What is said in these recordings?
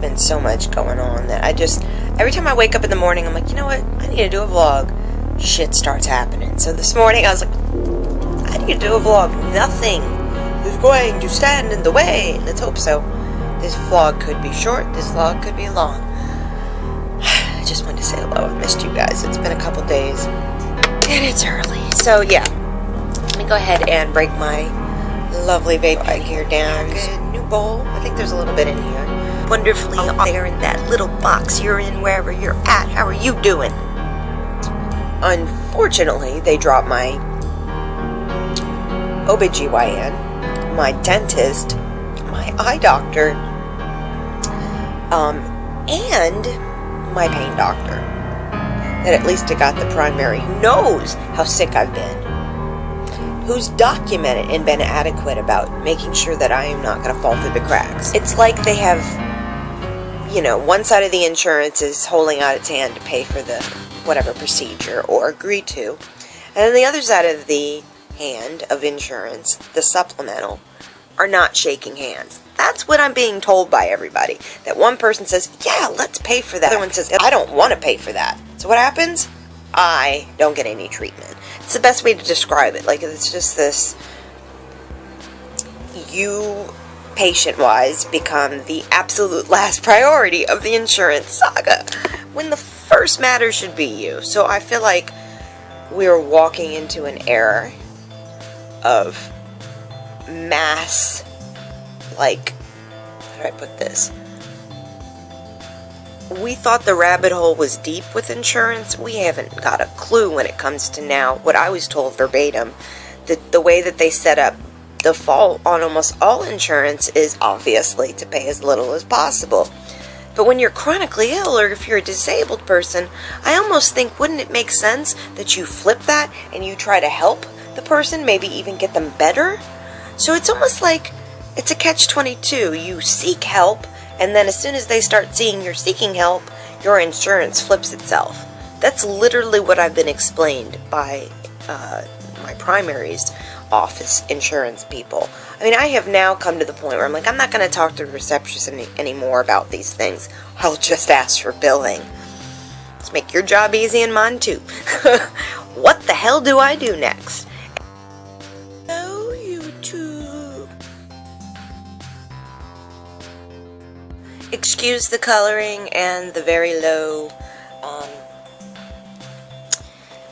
been so much going on that every time I wake up in the morning, I'm like, you know what? I need to do a vlog. Shit starts happening. So this morning I was like, I need to do a vlog. Nothing is going to stand in the way. Let's hope so. This vlog could be short. This vlog could be long. I just wanted to say hello. I missed you guys. It's been a couple days. And it's early. So yeah. Let me go ahead and break my lovely vape right here down. Good new bowl. I think there's a little bit in here. Wonderfully out there in that little box you're in, wherever you're at. How are you doing? Unfortunately, they dropped my OBGYN, my dentist, my eye doctor, and my pain doctor. That at least I got the primary, who knows how sick I've been, who's documented and been adequate about making sure that I am not going to fall through the cracks. It's like they have, you know, one side of the insurance is holding out its hand to pay for the whatever procedure or agree to, and then the other side of the hand of insurance, the supplemental, are not shaking hands. That's what I'm being told by everybody. That one person says, yeah, let's pay for that. The other one says, I don't want to pay for that. So what happens? I don't get any treatment. It's the best way to describe it. Like, it's just this, you, patient-wise, become the absolute last priority of the insurance saga, when the first matter should be you. So I feel like we're walking into an era of mass, like, how do I put this? We thought the rabbit hole was deep with insurance. We haven't got a clue when it comes to now. What I was told verbatim, the way that they set up default on almost all insurance is obviously to pay as little as possible. But when you're chronically ill, or if you're a disabled person, I almost think, wouldn't it make sense that you flip that and you try to help the person, maybe even get them better? So it's almost like it's a catch-22. You seek help, and then as soon as they start seeing you're seeking help, your insurance flips itself. That's literally what I've been explained by my primary's office insurance people. I mean, I have now come to the point where I'm like, I'm not going to talk to the receptionist anymore about these things. I'll just ask for billing. Let's make your job easy and mine too. What the hell do I do next? Hello, YouTube. Excuse the coloring and the very low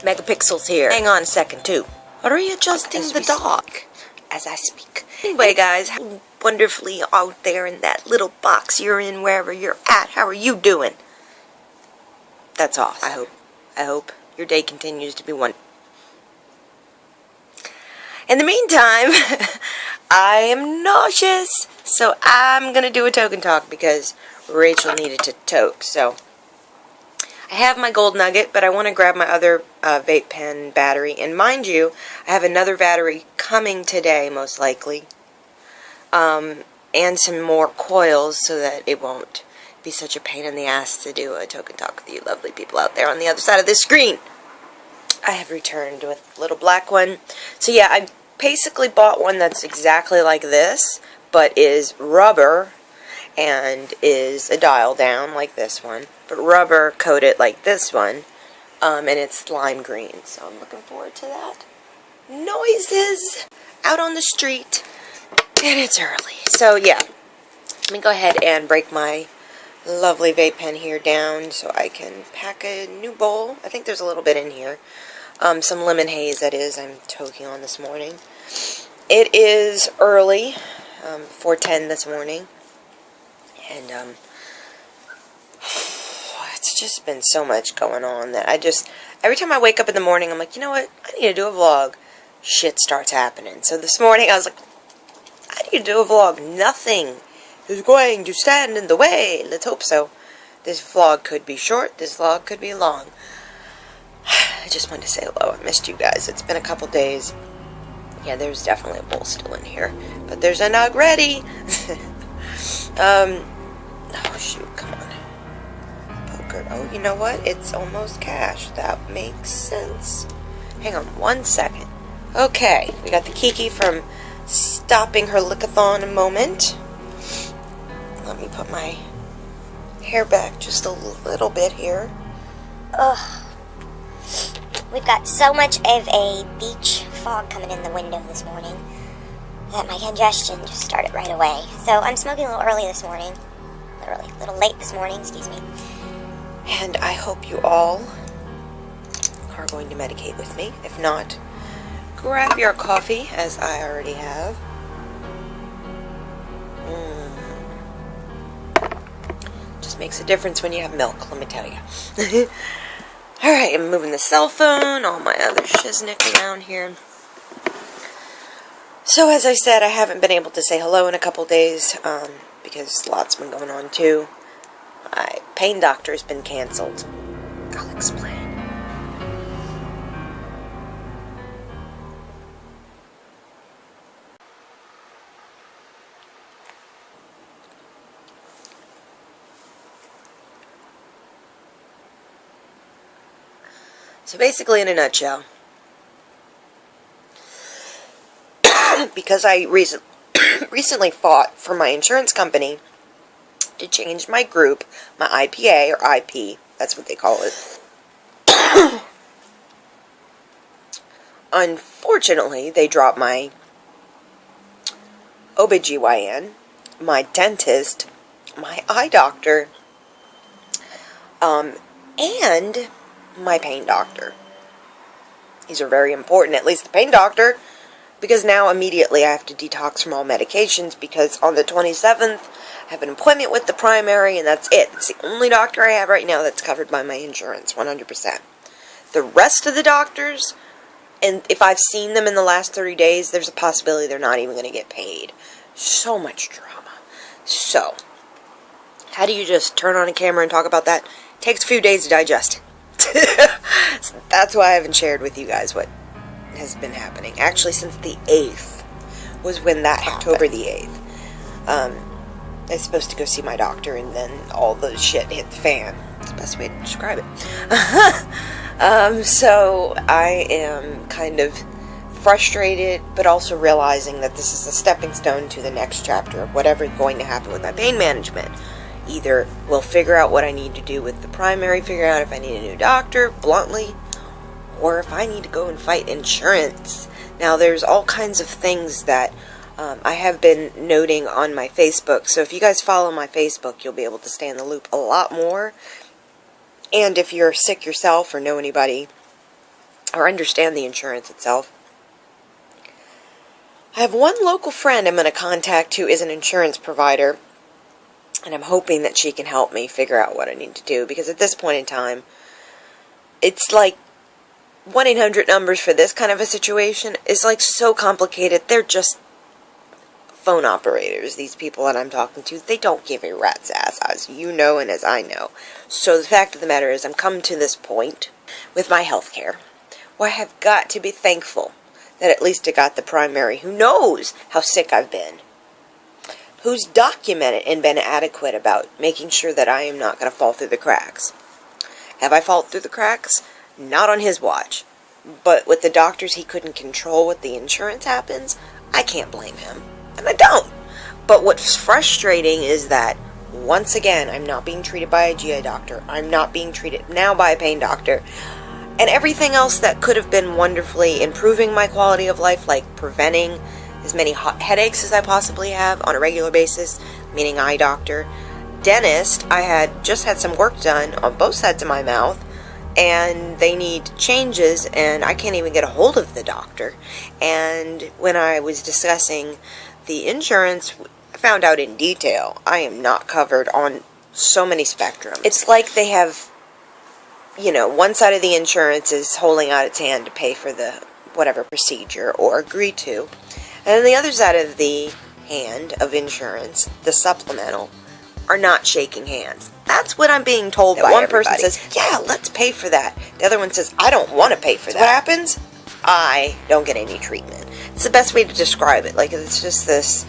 megapixels here. Hang on a second too. Readjusting the dock as I speak. Anyway, guys, how wonderfully out there in that little box you're in, wherever you're at. How are you doing? That's awesome. I hope your day continues to be one. In the meantime, I am nauseous, so I'm gonna do a token talk because Rachel needed to toke. So I have my gold nugget, but I want to grab my other vape pen battery. And mind you, I have another battery coming today, most likely. And some more coils so that it won't be such a pain in the ass to do a token talk with you lovely people out there on the other side of this screen. I have returned with a little black one. So yeah, I basically bought one that's exactly like this, but is rubber and is a dial down like this one, but rubber coated like this one, and it's lime green, so I'm looking forward to that. Noises out on the street, and it's early, so yeah, let me go ahead and break my lovely vape pen here down so I can pack a new bowl. I think there's a little bit in here, some lemon haze, that is, I'm toking on this morning. It is early, 4:10 this morning. And, it's just been so much going on that every time I wake up in the morning, I'm like, you know what, I need to do a vlog. Shit starts happening. So this morning, I was like, I need to do a vlog. Nothing is going to stand in the way. Let's hope so. This vlog could be short. This vlog could be long. I just wanted to say hello. I missed you guys. It's been a couple days. Yeah, there's definitely a bowl still in here. But there's a nug ready. Oh shoot, come on. Poker. Oh, you know what? It's almost cash. That makes sense. Hang on 1 second. Okay, we got the Kiki from stopping her lickathon a moment. Let me put my hair back just a little bit here. Ugh. We've got so much of a beach fog coming in the window this morning that my congestion just started right away. So I'm smoking a little early this morning. Literally, a little late this morning, excuse me. And I hope you all are going to medicate with me. If not, grab your coffee, as I already have. Just makes a difference when you have milk, let me tell you. Alright, I'm moving the cell phone, all my other shiznick around here. So as I said, I haven't been able to say hello in a couple days, because lots been going on too. My pain doctor's been canceled. I'll explain. So basically, in a nutshell, because I recently fought for my insurance company to change my group, my IPA, or IP, that's what they call it. Unfortunately, they dropped my OBGYN, my dentist, my eye doctor, and my pain doctor. These are very important, at least the pain doctor, because now immediately I have to detox from all medications, because on the 27th I have an appointment with the primary, and that's it. It's the only doctor I have right now that's covered by my insurance, 100%. The rest of the doctors, and if I've seen them in the last 30 days, there's a possibility they're not even going to get paid. So much drama. So, how do you just turn on a camera and talk about that? It takes a few days to digest it. So that's why I haven't shared with you guys what has been happening. Actually, since the 8th was when that happened. October the 8th. I was supposed to go see my doctor, and then all the shit hit the fan. That's the best way to describe it. So I am kind of frustrated, but also realizing that this is a stepping stone to the next chapter of whatever's going to happen with my pain management. Either we'll figure out what I need to do with the primary, figure out if I need a new doctor, bluntly, or if I need to go and fight insurance. Now, there's all kinds of things that I have been noting on my Facebook, so if you guys follow my Facebook, you'll be able to stay in the loop a lot more. And if you're sick yourself or know anybody or understand the insurance itself, I have one local friend I'm going to contact who is an insurance provider, and I'm hoping that she can help me figure out what I need to do, because at this point in time, it's like 1-800 numbers for this kind of a situation is like so complicated. They're just phone operators, these people that I'm talking to. They don't give a rat's ass, as you know and as I know. So the fact of the matter is, I'm coming to this point with my health care where I have got to be thankful that at least I got the primary who knows how sick I've been, who's documented and been adequate about making sure that I am not going to fall through the cracks. Have I fallen through the cracks? Not on his watch. But with the doctors, he couldn't control what the insurance happens. I can't blame him. And I don't. But what's frustrating is that, once again, I'm not being treated by a GI doctor. I'm not being treated now by a pain doctor. And everything else that could have been wonderfully improving my quality of life, like preventing as many headaches as I possibly have on a regular basis, meaning eye doctor. Dentist, I had just had some work done on both sides of my mouth, and they need changes, and I can't even get a hold of the doctor. And when I was discussing the insurance, I found out in detail I am not covered on so many spectrums. It's like they have, you know, one side of the insurance is holding out its hand to pay for the whatever procedure or agree to, and then the other side of the hand of insurance, the supplemental, are not shaking hands. That's what I'm being told by one everybody. Person says, yeah, let's pay for that. The other one says, I don't want to pay for that. What happens? I don't get any treatment. It's the best way to describe it. Like, it's just this,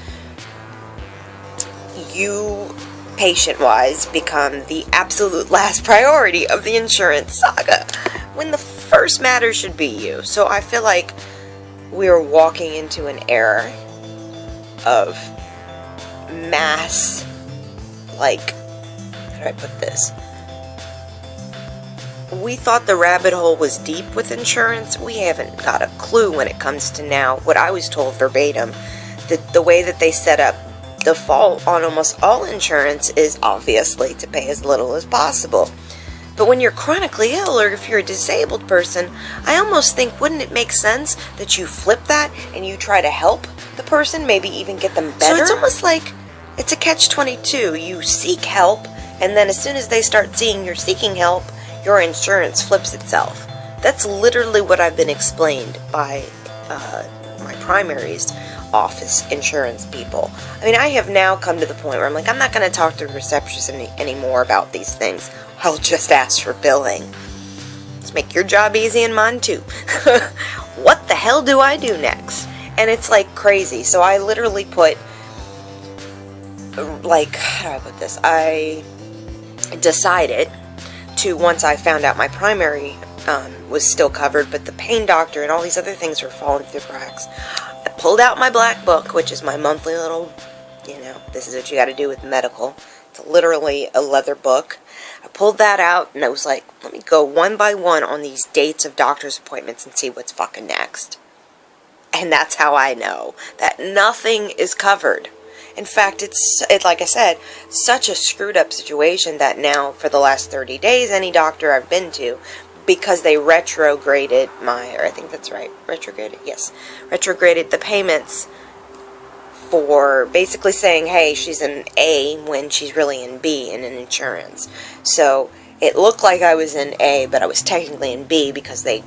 you, patient-wise, become the absolute last priority of the insurance saga, when the first matter should be you. So I feel like we're walking into an era of mass, like, I do I put this? We thought the rabbit hole was deep with insurance. We haven't got a clue when it comes to now. What I was told verbatim, the way that they set up default on almost all insurance is obviously to pay as little as possible. But when you're chronically ill or if you're a disabled person, I almost think, wouldn't it make sense that you flip that and you try to help the person, maybe even get them better? So it's almost like it's a catch-22. You seek help, and then as soon as they start seeing you're seeking help, your insurance flips itself. That's literally what I've been explained by my primary's office insurance people. I mean, I have now come to the point where I'm like, I'm not going to talk to the receptionist anymore about these things. I'll just ask for billing. Let's make your job easy and mine too. What the hell do I do next? And it's like crazy. So I literally put, like, how do I put this? I decided to, once I found out my primary was still covered, but the pain doctor and all these other things were falling through the cracks, I pulled out my black book, which is my monthly little, this is what you got to do with medical. It's literally a leather book. I pulled that out, and I was like, let me go one by one on these dates of doctor's appointments and see what's fucking next. And that's how I know that nothing is covered. In fact, it's like I said, such a screwed up situation that now, for the last 30 days, any doctor I've been to, because they retrograded I think that's right, retrograded the payments for basically saying, hey, she's in A when she's really in B in an insurance. So it looked like I was in A, but I was technically in B because they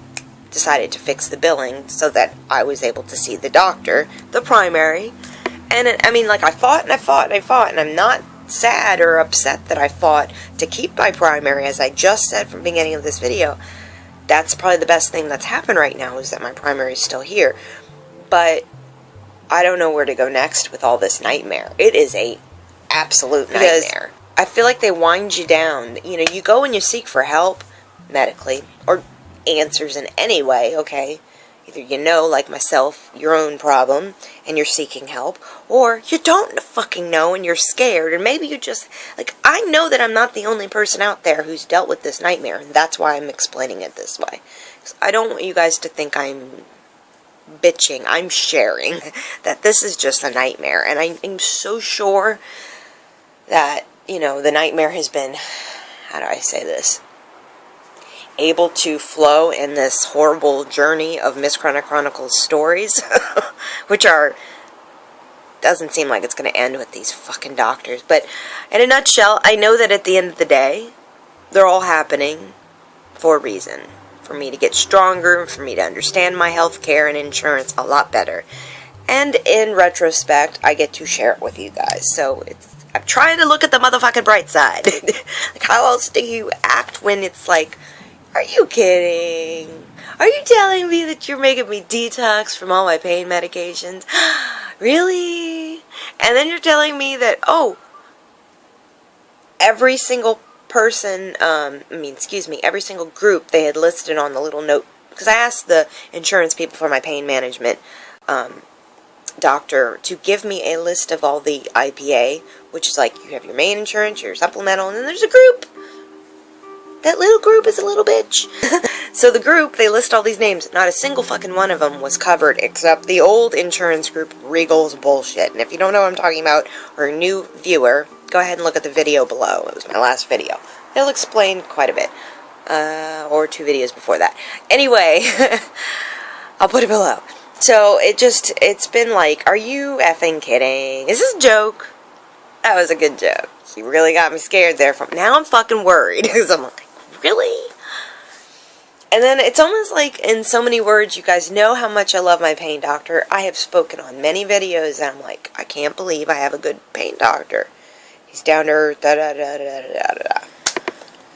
decided to fix the billing so that I was able to see the doctor, the primary. And I fought and I fought and I fought, and I'm not sad or upset that I fought to keep my primary. As I just said from the beginning of this video, that's probably the best thing that's happened right now, is that my primary is still here. But I don't know where to go next with all this nightmare. It is a absolute nightmare. I feel like they wind you down. You go and you seek for help medically, or answers in any way, okay? Either like myself, your own problem, and you're seeking help, or you don't fucking know and you're scared, and maybe you just, I know that I'm not the only person out there who's dealt with this nightmare, and that's why I'm explaining it this way. I don't want you guys to think I'm bitching. I'm sharing that this is just a nightmare, and I'm so sure that, the nightmare has been, how do I say this, able to flow in this horrible journey of Miss Chronicles stories, which doesn't seem like it's going to end with these fucking doctors. But in a nutshell, I know that at the end of the day, they're all happening for a reason. For me to get stronger, for me to understand my health care and insurance a lot better. And in retrospect, I get to share it with you guys. So I'm trying to look at the motherfucking bright side. How else do you act when it's like, are you kidding? Are you telling me that you're making me detox from all my pain medications? Really? And then you're telling me that, every single person, every single group they had listed on the little note, because I asked the insurance people for my pain management doctor to give me a list of all the IPA, which is like, you have your main insurance, your supplemental, and then there's a group. That little group is a little bitch. So the group, they list all these names. Not a single fucking one of them was covered, except the old insurance group, Regal's bullshit. And if you don't know what I'm talking about, or a new viewer, go ahead and look at the video below. It was my last video. It'll explain quite a bit. Or 2 videos before that. Anyway, I'll put it below. So it's been like, are you effing kidding? Is this a joke? That was a good joke. She really got me scared there. Now I'm fucking worried. Because I'm like, really? And then it's almost like, in so many words, you guys know how much I love my pain doctor. I have spoken on many videos, and I'm like, I can't believe I have a good pain doctor. He's down to earth, da-da-da-da-da-da-da.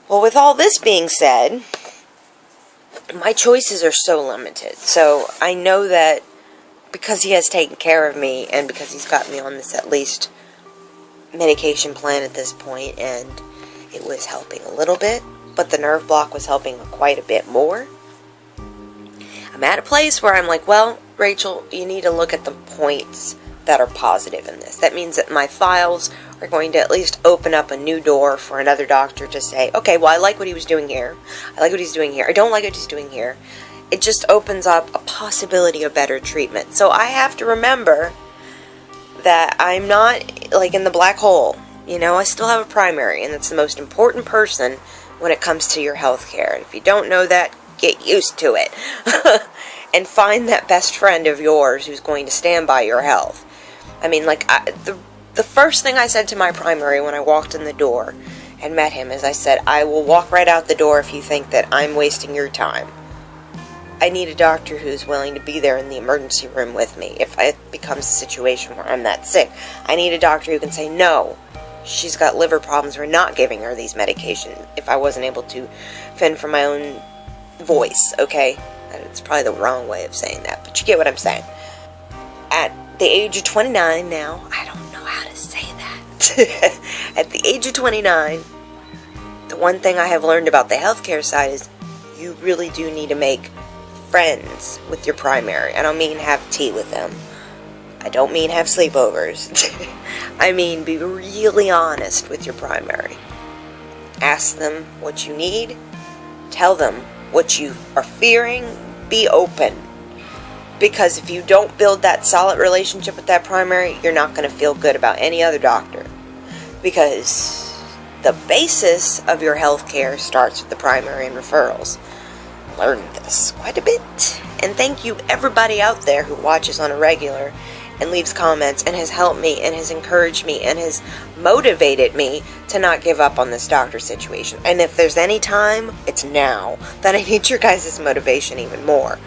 Well, with all this being said, my choices are so limited. So I know that because he has taken care of me, and because he's got me on this at least medication plan at this point, and it was helping a little bit, but the nerve block was helping quite a bit more. I'm at a place where I'm like, well, Rachel, you need to look at the points that are positive in this. That means that my files are going to at least open up a new door for another doctor to say, okay, well, I like what he was doing here. I like what he's doing here. I don't like what he's doing here. It just opens up a possibility of better treatment. So I have to remember that I'm not, like, in the black hole. You know, I still have a primary, and it's the most important person when it comes to your health care. And if you don't know that, get used to it. And find that best friend of yours who's going to stand by your health. I mean, like, the first thing I said to my primary when I walked in the door and met him is I said, I will walk right out the door if you think that I'm wasting your time. I need a doctor who's willing to be there in the emergency room with me if it becomes a situation where I'm that sick. I need a doctor who can say, no, she's got liver problems, we're not giving her these medications, if I wasn't able to fend for my own voice, okay? It's probably the wrong way of saying that, but you get what I'm saying. At the age of 29 now, I don't know how to say that. At the age of 29, the one thing I have learned about the healthcare side is you really do need to make friends with your primary. I don't mean have tea with them. I don't mean have sleepovers. I mean be really honest with your primary. Ask them what you need. Tell them what you are fearing. Be open. Because if you don't build that solid relationship with that primary, you're not going to feel good about any other doctor. Because the basis of your health care starts with the primary and referrals. Learned this quite a bit. And thank you everybody out there who watches on a regular and leaves comments and has helped me and has encouraged me and has motivated me to not give up on this doctor situation. And if there's any time, it's now that I need your guys' motivation even more.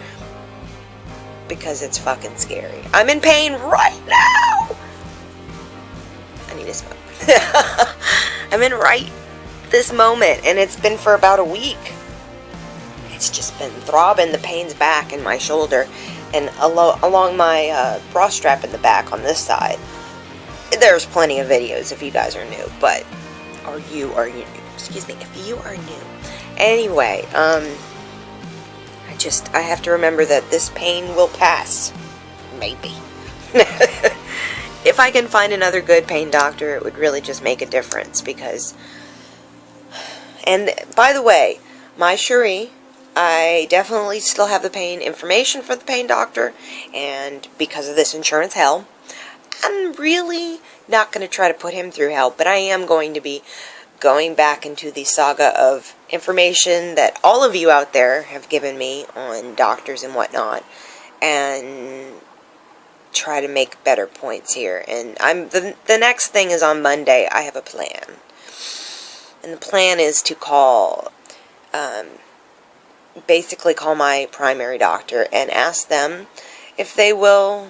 Because it's fucking scary. I'm in pain right now! I need to smoke. I'm in right this moment, and it's been for about a week. It's just been throbbing. The pain's back in my shoulder and along my bra strap in the back on this side. There's plenty of videos if you guys are new, but excuse me, if you are new. Anyway, I have to remember that this pain will pass. Maybe. If I can find another good pain doctor, it would really just make a difference because... And, by the way, my Cherie, I definitely still have the pain information for the pain doctor, and because of this insurance hell, I'm really not going to try to put him through hell, but I am going to be going back into the saga of information that all of you out there have given me on doctors and whatnot, and try to make better points here. And the next thing is on Monday. I have a plan, and the plan is to basically call my primary doctor and ask them if they will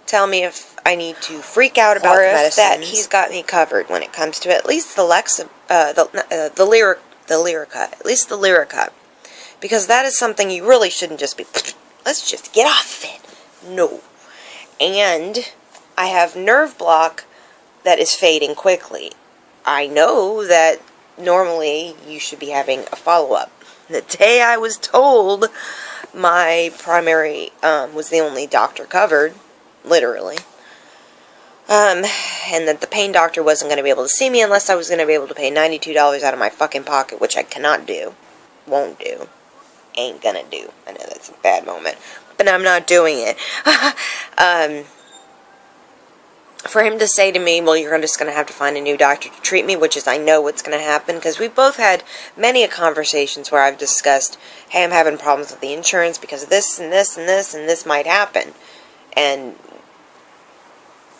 tell me if I need to freak out about the medicines, that he's got me covered when it comes to at least the Lyrica, at least the Lyrica, because that is something you really shouldn't just be, let's just get off of it. No. And I have nerve block that is fading quickly. I know that normally you should be having a follow-up. The day I was told my primary was the only doctor covered, literally, and that the pain doctor wasn't going to be able to see me unless I was going to be able to pay $92 out of my fucking pocket, which I cannot do, won't do, ain't gonna do. I know that's a bad moment, but I'm not doing it. For him to say to me, well, you're just going to have to find a new doctor to treat me, which is, I know what's going to happen, because we've both had many a conversations where I've discussed, hey, I'm having problems with the insurance because of this and this and this, and this might happen. And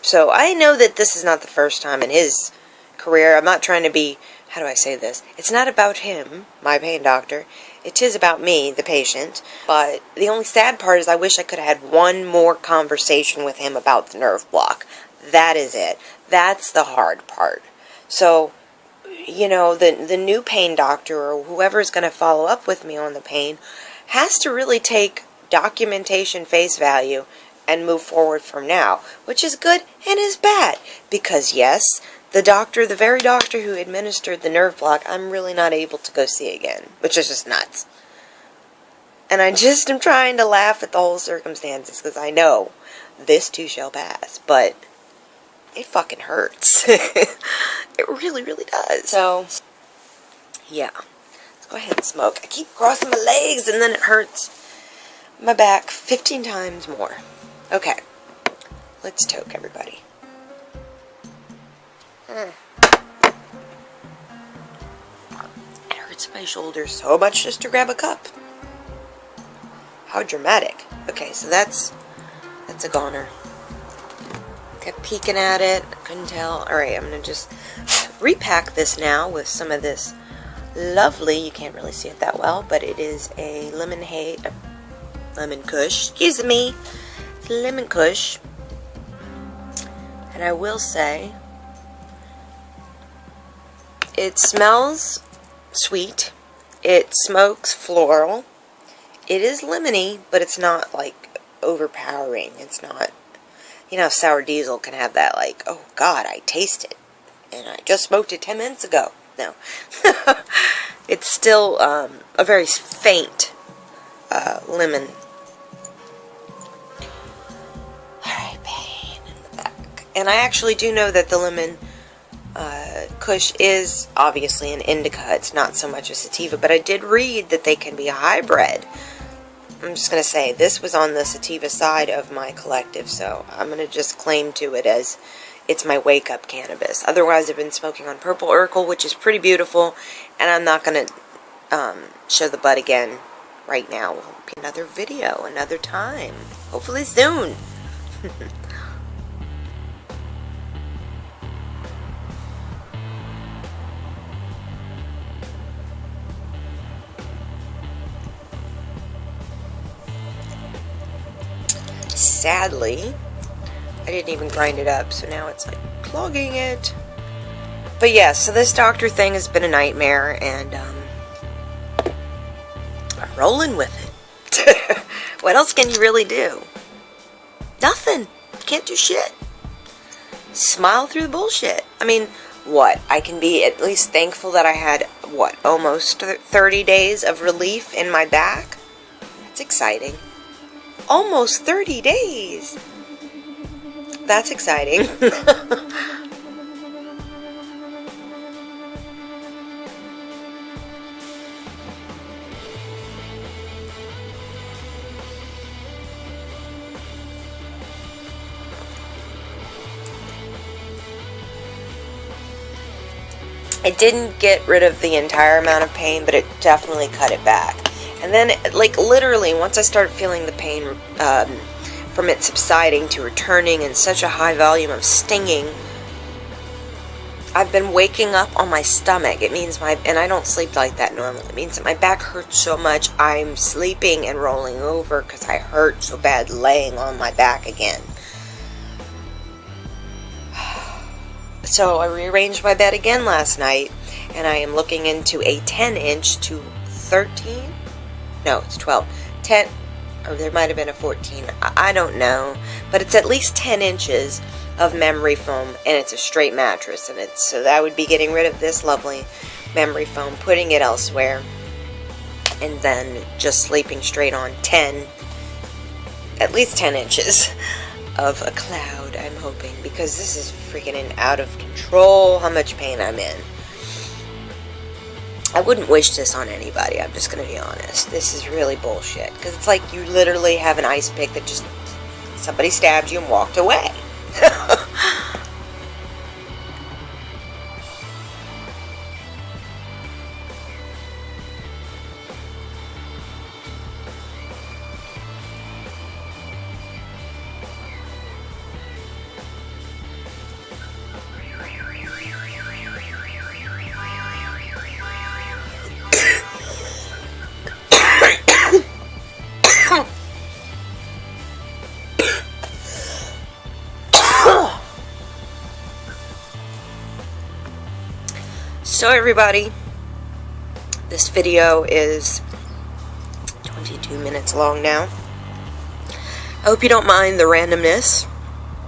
so I know that this is not the first time in his career. I'm not trying to be, how do I say this? It's not about him, my pain doctor. It is about me, the patient. But the only sad part is I wish I could have had one more conversation with him about the nerve block. That is it. That's the hard part. So, you know, the new pain doctor or whoever is going to follow up with me on the pain has to really take documentation face value and move forward from now, which is good and is bad. Because, yes, the very doctor who administered the nerve block, I'm really not able to go see again, which is just nuts. And I just am trying to laugh at the whole circumstances because I know this too shall pass, but it fucking hurts. It really, really does. So, yeah. Let's go ahead and smoke. I keep crossing my legs and then it hurts my back 15 times more. Okay. Let's toke, everybody. It hurts my shoulders so much just to grab a cup. How dramatic. Okay, so that's a goner. Kept peeking at it. Couldn't tell. Alright, I'm going to just repack this now with some of this lovely, you can't really see it that well, but it is a lemon kush. Excuse me. It's lemon kush. And I will say, it smells sweet. It smokes floral. It is lemony, but it's not like overpowering. It's not, you know, sour diesel can have that like, oh God, I taste it. And I just smoked it 10 minutes ago. No. It's still a very faint lemon. Alright, pain in the back. And I actually do know that the lemon kush is obviously an indica. It's not so much a sativa, but I did read that they can be a hybrid. I'm just going to say, this was on the sativa side of my collective, so I'm going to just claim to it as it's my wake-up cannabis. Otherwise, I've been smoking on Purple Urkel, which is pretty beautiful, and I'm not going to show the bud again right now. Will be another video, another time. Hopefully soon. Sadly, I didn't even grind it up, so now it's like clogging it. But yeah, so this doctor thing has been a nightmare, and I'm rolling with it. What else can you really do? Nothing. Can't do shit. Smile through the bullshit. I mean, what? I can be at least thankful that I had, what, almost 30 days of relief in my back? That's exciting. Almost 30 days. That's exciting. It didn't get rid of the entire amount of pain, but it definitely cut it back. And then, like, literally, once I started feeling the pain from it subsiding to returning in such a high volume of stinging, I've been waking up on my stomach. It means and I don't sleep like that normally. It means that my back hurts so much I'm sleeping and rolling over because I hurt so bad laying on my back again. So I rearranged my bed again last night, and I am looking into a 10-inch to 13? No, it's 12. 10, or there might have been a 14. I don't know. But it's at least 10 inches of memory foam, and it's a straight mattress. And so that would be getting rid of this lovely memory foam, putting it elsewhere, and then just sleeping straight on at least 10 inches of a cloud, I'm hoping. Because this is freaking out of control how much pain I'm in. I wouldn't wish this on anybody, I'm just going to be honest. This is really bullshit. Because it's like you literally have an ice pick that just, somebody stabbed you and walked away. So everybody, this video is 22 minutes long now. I hope you don't mind the randomness.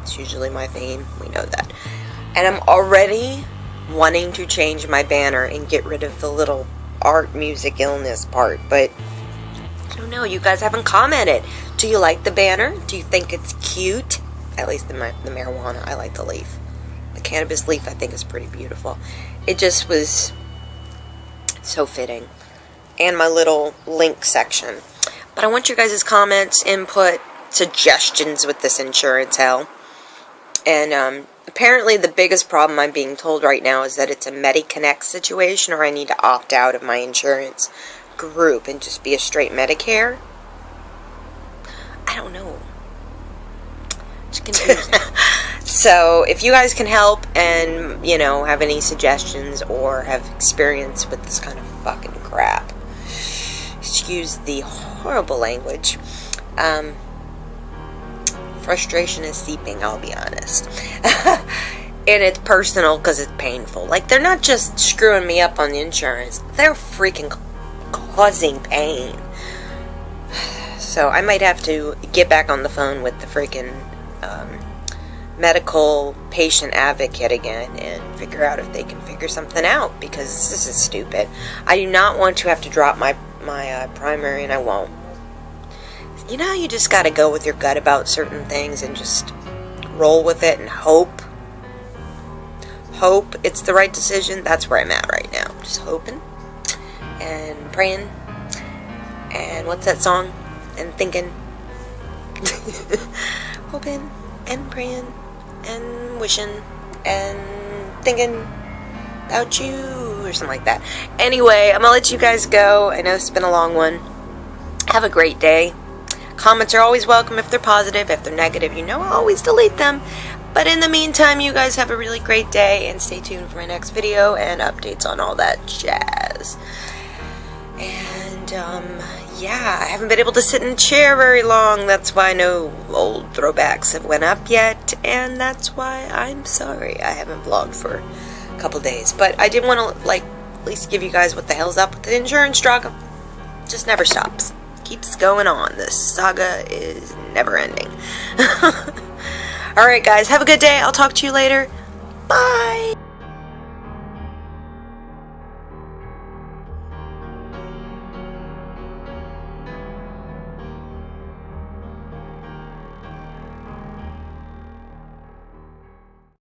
It's usually my theme, we know that. And I'm already wanting to change my banner and get rid of the little art, music, illness part, but I don't know, you guys haven't commented. Do you like the banner? Do you think it's cute? At least the marijuana, I like the leaf. cannabis leaf I think is pretty beautiful. It just was so fitting. And my little link section. But I want your guys' comments, input, suggestions with this insurance hell. And apparently the biggest problem I'm being told right now is that it's a MediConnect situation, or I need to opt out of my insurance group and just be a straight Medicare. I don't know. It's confusing. So if you guys can help and, you know, have any suggestions or have experience with this kind of fucking crap, excuse the horrible language, frustration is seeping, I'll be honest. And it's personal because it's painful. Like, they're not just screwing me up on the insurance, they're freaking causing pain. So I might have to get back on the phone with the freaking medical patient advocate again and figure out if they can figure something out, because this is stupid. I do not want to have to drop my primary, and I won't. You know how you just gotta go with your gut about certain things and just roll with it and hope it's the right decision? That's where I'm at right now. Just hoping and praying and what's that song? And thinking. Hoping and praying and wishing and thinking about you or something like that. Anyway, I'm gonna let you guys go. I know it's been a long one. Have a great day. Comments are always welcome if they're positive. If they're negative, you know, I'll always delete them. But in the meantime, you guys have a really great day, and stay tuned for my next video and updates on all that jazz. And yeah, I haven't been able to sit in a chair very long. That's why no old throwbacks have went up yet, and that's why I'm sorry I haven't vlogged for a couple days. But I did want to, like, at least give you guys what the hell's up with the insurance struggle. Just never stops. Keeps going on. This saga is never ending. Alright guys, have a good day. I'll talk to you later.